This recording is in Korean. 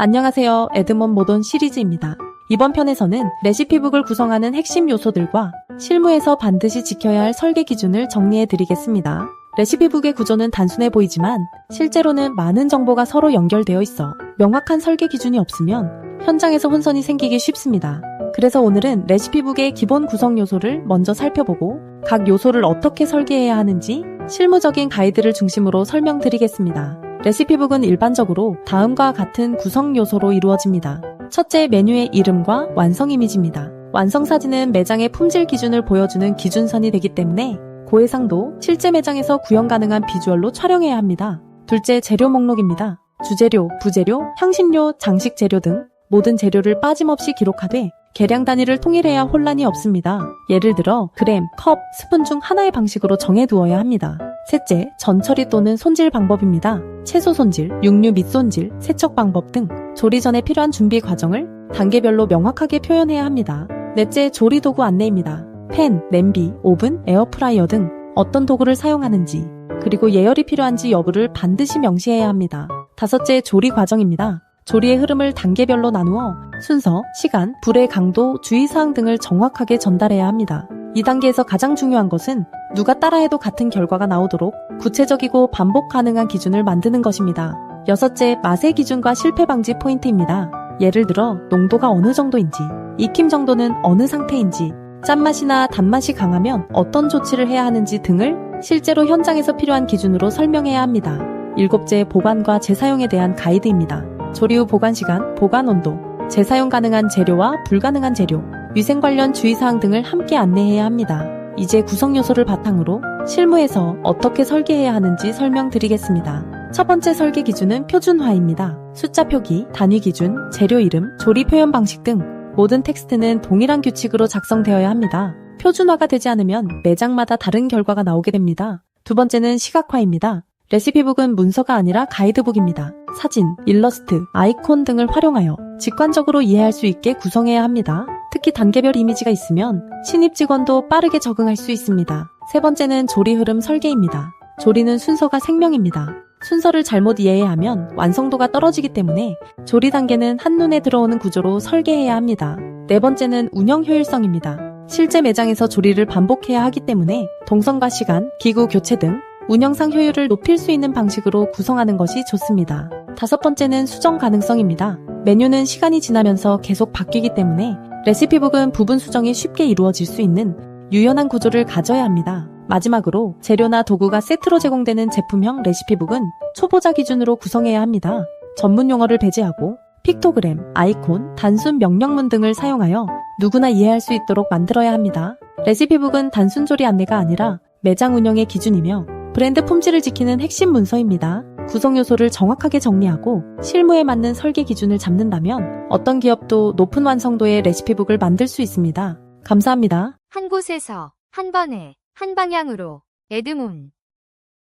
안녕하세요. 에드먼 모던 시리즈입니다. 이번 편에서는 레시피북을 구성하는 핵심 요소들과 실무에서 반드시 지켜야 할 설계 기준을 정리해드리겠습니다. 레시피북의 구조는 단순해 보이지만 실제로는 많은 정보가 서로 연결되어 있어 명확한 설계 기준이 없으면 현장에서 혼선이 생기기 쉽습니다. 그래서 오늘은 레시피북의 기본 구성 요소를 먼저 살펴보고 각 요소를 어떻게 설계해야 하는지 실무적인 가이드를 중심으로 설명드리겠습니다. 레시피북은 일반적으로 다음과 같은 구성 요소로 이루어집니다. 첫째, 메뉴의 이름과 완성 이미지입니다. 완성 사진은 매장의 품질 기준을 보여주는 기준선이 되기 때문에 고해상도, 실제 매장에서 구현 가능한 비주얼로 촬영해야 합니다. 둘째, 재료 목록입니다. 주재료, 부재료, 향신료, 장식 재료 등 모든 재료를 빠짐없이 기록하되 계량 단위를 통일해야 혼란이 없습니다. 예를 들어 그램, 컵, 스푼 중 하나의 방식으로 정해두어야 합니다. 셋째, 전처리 또는 손질 방법입니다. 채소 손질, 육류 및 손질, 세척 방법 등 조리 전에 필요한 준비 과정을 단계별로 명확하게 표현해야 합니다. 넷째, 조리 도구 안내입니다. 팬, 냄비, 오븐, 에어프라이어 등 어떤 도구를 사용하는지 그리고 예열이 필요한지 여부를 반드시 명시해야 합니다. 다섯째, 조리 과정입니다. 조리의 흐름을 단계별로 나누어 순서, 시간, 불의 강도, 주의사항 등을 정확하게 전달해야 합니다. 이 단계에서 가장 중요한 것은 누가 따라해도 같은 결과가 나오도록 구체적이고 반복 가능한 기준을 만드는 것입니다. 여섯째, 맛의 기준과 실패 방지 포인트입니다. 예를 들어 농도가 어느 정도인지, 익힘 정도는 어느 상태인지, 짠맛이나 단맛이 강하면 어떤 조치를 해야 하는지 등을 실제로 현장에서 필요한 기준으로 설명해야 합니다. 일곱째, 보관과 재사용에 대한 가이드입니다. 조리 후 보관 시간, 보관 온도, 재사용 가능한 재료와 불가능한 재료, 위생 관련 주의사항 등을 함께 안내해야 합니다. 이제 구성 요소를 바탕으로 실무에서 어떻게 설계해야 하는지 설명드리겠습니다. 첫 번째 설계 기준은 표준화입니다. 숫자 표기, 단위 기준, 재료 이름, 조리 표현 방식 등 모든 텍스트는 동일한 규칙으로 작성되어야 합니다. 표준화가 되지 않으면 매장마다 다른 결과가 나오게 됩니다. 두 번째는 시각화입니다. 레시피북은 문서가 아니라 가이드북입니다. 사진, 일러스트, 아이콘 등을 활용하여 직관적으로 이해할 수 있게 구성해야 합니다. 특히 단계별 이미지가 있으면 신입 직원도 빠르게 적응할 수 있습니다. 세 번째는 조리 흐름 설계입니다. 조리는 순서가 생명입니다. 순서를 잘못 이해하면 완성도가 떨어지기 때문에 조리 단계는 한눈에 들어오는 구조로 설계해야 합니다. 네 번째는 운영 효율성입니다. 실제 매장에서 조리를 반복해야 하기 때문에 동선과 시간, 기구 교체 등 운영상 효율을 높일 수 있는 방식으로 구성하는 것이 좋습니다. 다섯 번째는 수정 가능성입니다. 메뉴는 시간이 지나면서 계속 바뀌기 때문에 레시피북은 부분 수정이 쉽게 이루어질 수 있는 유연한 구조를 가져야 합니다. 마지막으로 재료나 도구가 세트로 제공되는 제품형 레시피북은 초보자 기준으로 구성해야 합니다. 전문 용어를 배제하고 픽토그램, 아이콘, 단순 명령문 등을 사용하여 누구나 이해할 수 있도록 만들어야 합니다. 레시피북은 단순 조리 안내가 아니라 매장 운영의 기준이며 브랜드 품질을 지키는 핵심 문서입니다. 구성 요소를 정확하게 정리하고 실무에 맞는 설계 기준을 잡는다면 어떤 기업도 높은 완성도의 레시피북을 만들 수 있습니다. 감사합니다. 한 곳에서 한 번에 한 방향으로 에드몬